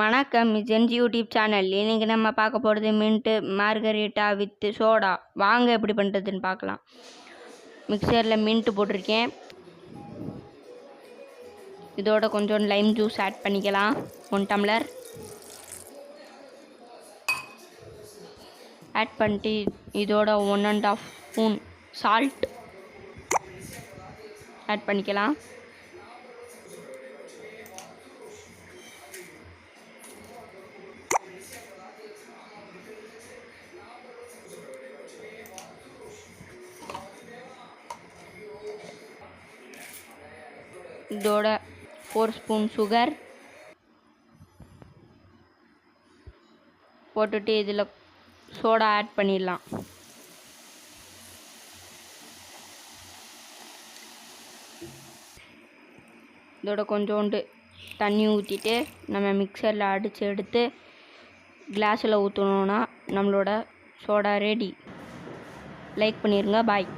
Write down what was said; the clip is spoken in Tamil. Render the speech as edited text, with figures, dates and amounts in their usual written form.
வணக்கம், ஜென்ஜி யூடியூப் சேனல். இன்றைக்கி நம்ம பார்க்க போகிறது மின்ட்டு மார்கரிட்டா வித் சோடா. வாங்க எப்படி பண்ணுறதுன்னு பார்க்கலாம். மிக்சரில் மின்ட்டு போட்டிருக்கேன். இதோட கொஞ்சம் லைம் ஜூஸ் ஆட் பண்ணிக்கலாம். 1 டம்ளர் ஆட் பண்ணிட்டு இதோட 1½ ஸ்பூன் சால்ட் ஆட் பண்ணிக்கலாம். இதோட 4 ஸ்பூன் சுகர் போட்டுட்டு இதில் சோடா ஆட் பண்ணிடலாம். இதோட கொஞ்சோண்டு தண்ணி ஊற்றிட்டு நம்ம மிக்சரில் அடித்து எடுத்து கிளாஸில் ஊற்றணுன்னா நம்மளோட சோடா ரெடி. லைக் பண்ணிடுங்க. பாய்.